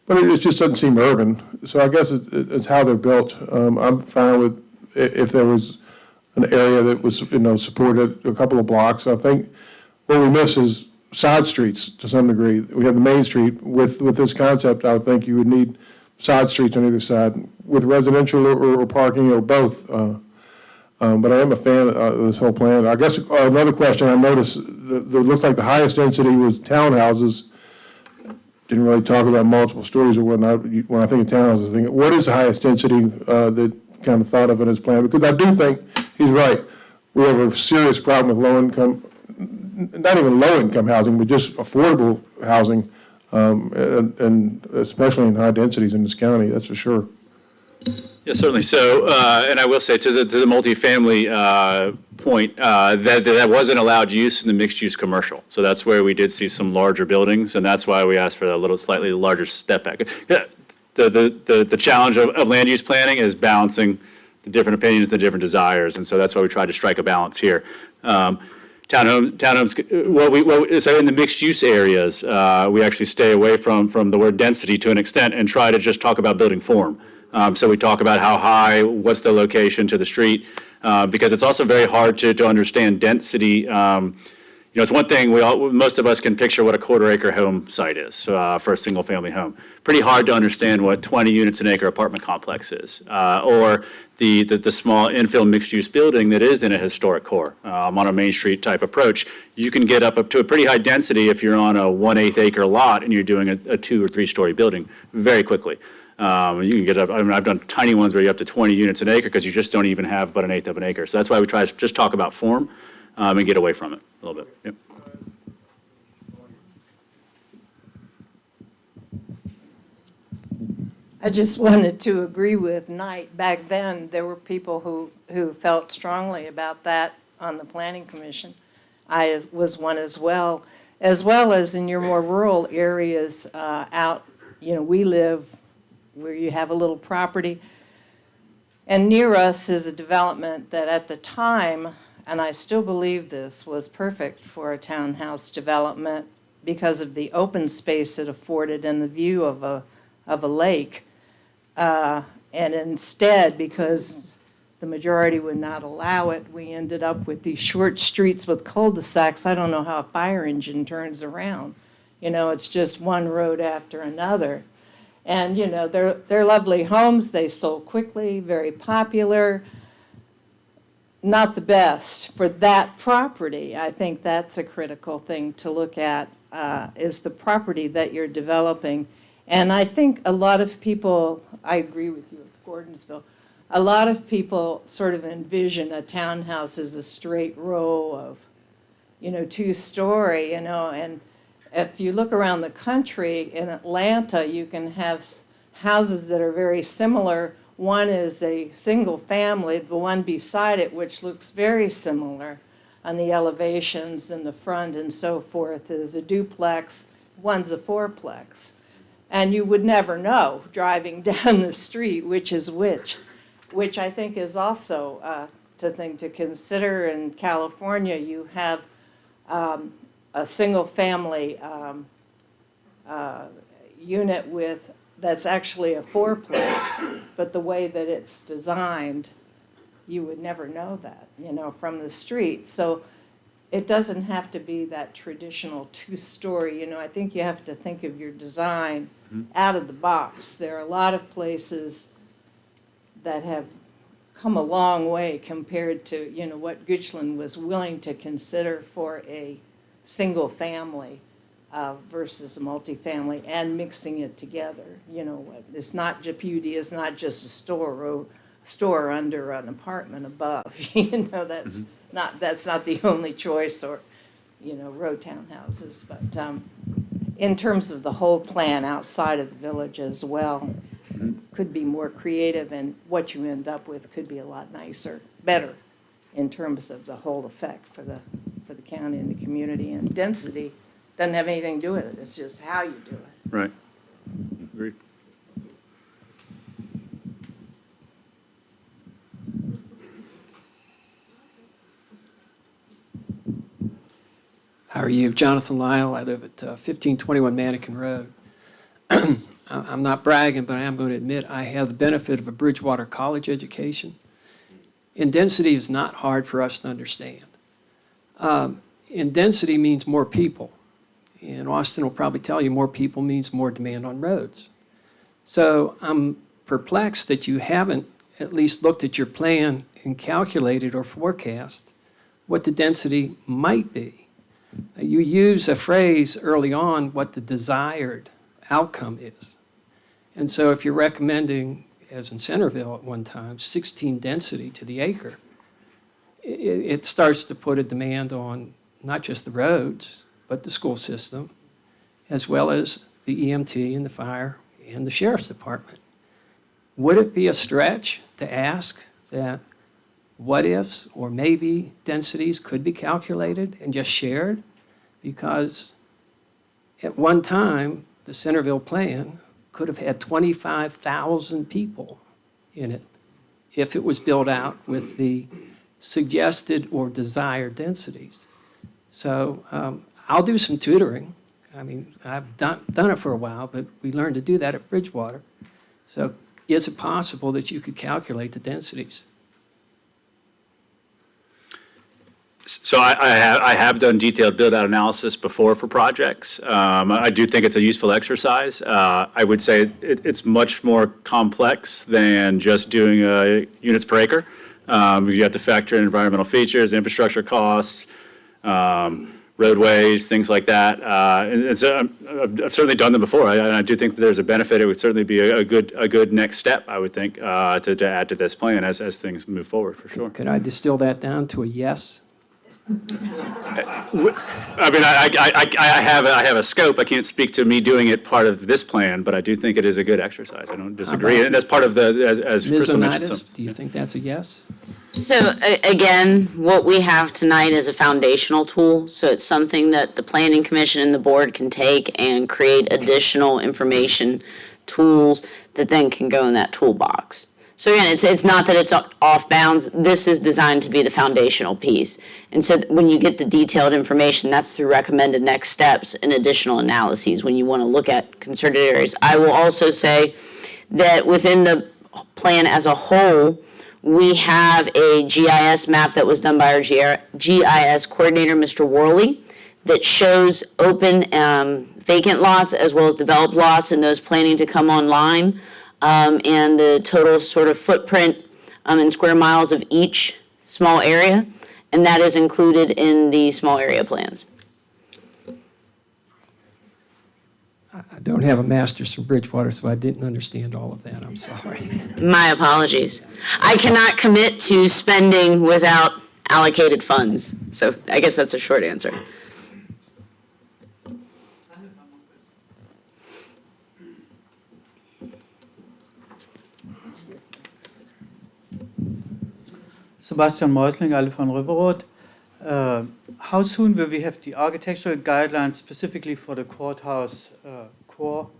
S8: but it just doesn't seem urban. So I guess it's how they're built. I'm fine with if there was an area that was, supported a couple of blocks. I think what we miss is side streets to some degree. We have the main street. With this concept, I would think you would need side streets on either side with residential or parking or both. But I am a fan of this whole plan. I guess another question I noticed, it looks like the highest density was townhouses. Didn't really talk about multiple stories or whatnot. When I think of townhouses, I think, what is the highest density that kind of thought of in his plan? Because I do think he's right. We have a serious problem with low-income, not even low-income housing, but just affordable housing, and especially in high densities in this county, that's for sure.
S2: Yeah, certainly. So, and I will say to the multifamily point, that wasn't allowed use in the mixed-use commercial. So that's where we did see some larger buildings, and that's why we asked for a little slightly larger step back. The challenge of land use planning is balancing the different opinions, the different desires, and so that's why we tried to strike a balance here. Townhomes, so in the mixed-use areas, we actually stay away from the word density to an extent and try to just talk about building form. So we talk about how high, what's the location to the street, because it's also very hard to understand density. It's one thing most of us can picture what a quarter-acre home site is for a single-family home. Pretty hard to understand what 20 units an acre apartment complex is, or the small infill mixed-use building that is in a historic core on a Main Street type approach. You can get up to a pretty high density if you're on a 1/8 acre lot and you're doing a 2 or 3 story building very quickly. You can get up, I've done tiny ones where you're up to 20 units an acre because you just don't even have but 1/8 of an acre. So that's why we try to just talk about form and get away from it a little bit. Yep.
S5: I just wanted to agree with Knight. Back then, there were people who felt strongly about that on the Planning Commission. I was one as well as in your more rural areas out, we live where you have a little property. And near us is a development that at the time, and I still believe this, was perfect for a townhouse development because of the open space it afforded and the view of a lake. And instead, because the majority would not allow it, we ended up with these short streets with cul-de-sacs. I don't know how a fire engine turns around. It's just one road after another. And, they're lovely homes. They sold quickly, very popular. Not the best for that property. I think that's a critical thing to look at, is the property that you're developing. And I think a lot of people, I agree with you with Gordonsville, a lot of people sort of envision a townhouse as a straight row of, 2-story, and if you look around the country, in Atlanta, you can have houses that are very similar. One is a single family, the one beside it, which looks very similar on the elevations in the front and so forth, is a duplex, one's a fourplex. And you would never know driving down the street which is which I think is also a thing to consider. In California, you have a single-family unit that's actually a fourplex, but the way that it's designed, you would never know that, from the street. So it doesn't have to be that traditional 2-story. I think you have to think of your design out of the box. There are a lot of places that have come a long way compared to, what Goochland was willing to consider for a single family versus a multifamily, and mixing it together. It's not Japuti, it's not just a store under an apartment above. That's not the only choice, or row townhouses. But in terms of the whole plan outside of the village as well, could be more creative, and what you end up with could be a lot nicer, better in terms of the whole effect for the county and the community. And density doesn't have anything to do with it, it's just how you do it.
S2: Right. Agreed.
S9: How are you? Jonathan Lyle. I live at 1521 Mannequin Road. I'm not bragging, but I am going to admit I have the benefit of a Bridgewater College education. And density is not hard for us to understand. And density means more people. And Austin will probably tell you more people means more demand on roads. So I'm perplexed that you haven't at least looked at your plan and calculated or forecast what the density might be. You use a phrase early on, what the desired outcome is. And so if you're recommending, as in Centerville at one time, 16 density to the acre, it starts to put a demand on not just the roads, but the school system, as well as the EMT and the fire and the sheriff's department. Would it be a stretch to ask that what ifs or maybe densities could be calculated and just shared? Because at one time, the Centerville plan could have had 25,000 people in it if it was built out with the suggested or desired densities. So I'll do some tutoring. I mean, I've done it for a while, but we learned to do that at Bridgewater. So is it possible that you could calculate the densities?
S2: So I have done detailed build-out analysis before for projects. I do think it's a useful exercise. I would say it's much more complex than just doing units per acre. You have to factor in environmental features, infrastructure costs, roadways, things like that. And so I've certainly done them before. I do think that there's a benefit. It would certainly be a good next step, I would think, to add to this plan as things move forward, for sure.
S9: Could I distill that down to a yes?
S2: I mean, I have a scope. I can't speak to me doing it part of this plan, but I do think it is a good exercise. I don't disagree. And that's part of as
S9: Ms.
S2: Crystal mentioned.
S9: Onitis, do you think that's a yes?
S1: So again, what we have tonight is a foundational tool. So it's something that the Planning Commission and the board can take and create additional information tools that then can go in that toolbox. So again, it's not that it's off bounds. This is designed to be the foundational piece. And so when you get the detailed information, that's through recommended next steps and additional analyses when you want to look at concerted areas. I will also say that within the plan as a whole, we have a GIS map that was done by our GIS coordinator, Mr. Worley, that shows open vacant lots as well as developed lots and those planning to come online. And the total sort of footprint in square miles of each small area, and that is included in the small area plans.
S9: I don't have a master's from Bridgewater, so I didn't understand all of that. I'm sorry.
S1: My apologies. I cannot commit to spending without allocated funds, so I guess that's a short answer.
S10: Sebastian Meusling, alle von Röverroth. How soon will we have the architectural guidelines specifically for the courthouse core?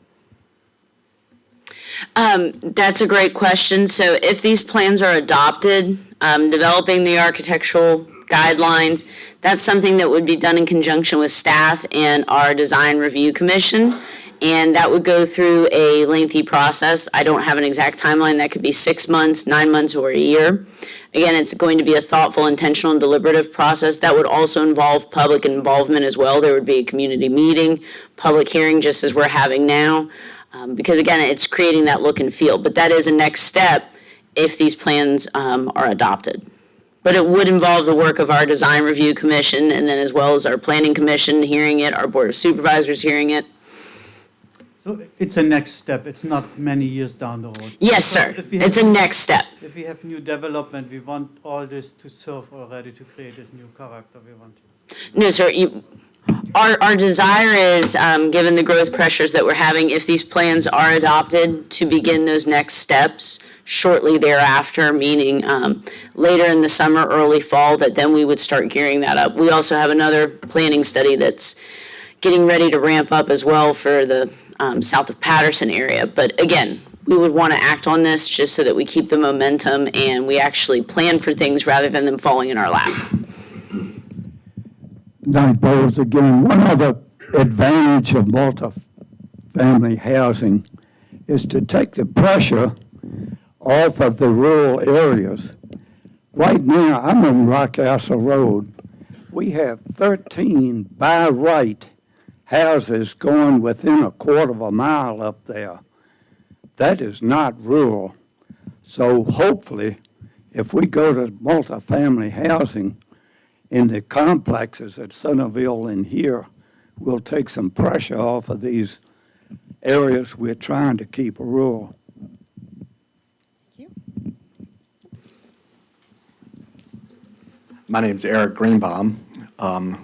S1: That's a great question. So if these plans are adopted, developing the architectural guidelines, that's something that would be done in conjunction with staff and our design review commission. And that would go through a lengthy process. I don't have an exact timeline. That could be 6 months, 9 months, or a year. Again, it's going to be a thoughtful, intentional, and deliberative process. That would also involve public involvement as well. There would be a community meeting, public hearing, just as we're having now. Because again, it's creating that look and feel. But that is a next step if these plans are adopted. But it would involve the work of our design review commission and then as well as our planning commission hearing it, our board of supervisors hearing it.
S10: So it's a next step, it's not many years down the road.
S1: Yes, sir. It's a next step.
S10: If we have new development, we want all this to serve already to create this new character we want.
S1: No, sir, our desire is, given the growth pressures that we're having, if these plans are adopted, to begin those next steps shortly thereafter, meaning later in the summer, early fall, that then we would start gearing that up. We also have another planning study that's getting ready to ramp up as well for the south of Patterson area. But again, we would want to act on this just so that we keep the momentum and we actually plan for things rather than them falling in our lap.
S7: Night, Bowles again. One other advantage of multifamily housing is to take the pressure off of the rural areas. Right now, I'm on Rockcastle Road. We have 13 by right houses going within a quarter of a mile up there. That is not rural. So hopefully, if we go to multifamily housing in the complexes at Centerville and here, we'll take some pressure off of these areas we're trying to keep rural.
S11: My name's Eric Greenbaum.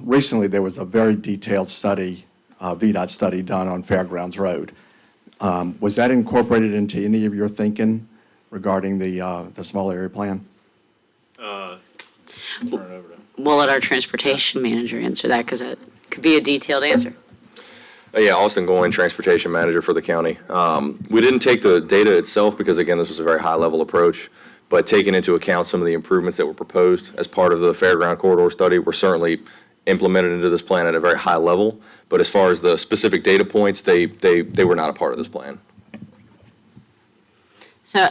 S11: Recently, there was a very detailed study, VDOT study done on Fairgrounds Road. Was that incorporated into any of your thinking regarding the small area plan?
S1: We'll let our transportation manager answer that because that could be a detailed answer.
S12: Yeah, Austin Goin, transportation manager for the county. We didn't take the data itself because, again, this was a very high-level approach, but taking into account some of the improvements that were proposed as part of the Fairground Corridor study were certainly implemented into this plan at a very high level. But as far as the specific data points, they were not a part of this plan.
S1: So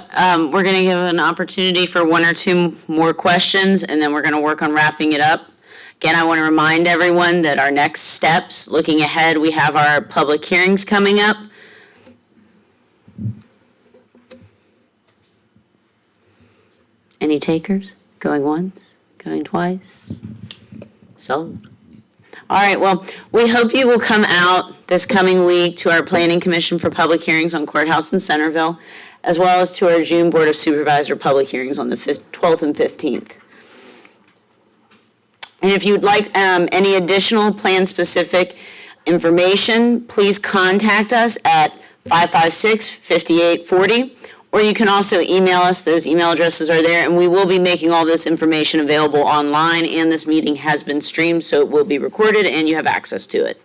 S1: we're going to give an opportunity for one or two more questions, and then we're going to work on wrapping it up. Again, I want to remind everyone that our next steps, looking ahead, we have our public hearings coming up. Any takers? Going once? Going twice? Sold. All right, well, we hope you will come out this coming week to our Planning Commission for public hearings on Courthouse and Centerville, as well as to our June Board of Supervisor public hearings on the 12th and 15th. And if you'd like any additional plan-specific information, please contact us at 556-5840, or you can also email us. Those email addresses are there, and we will be making all this information available online, and this meeting has been streamed, so it will be recorded, and you have access to it.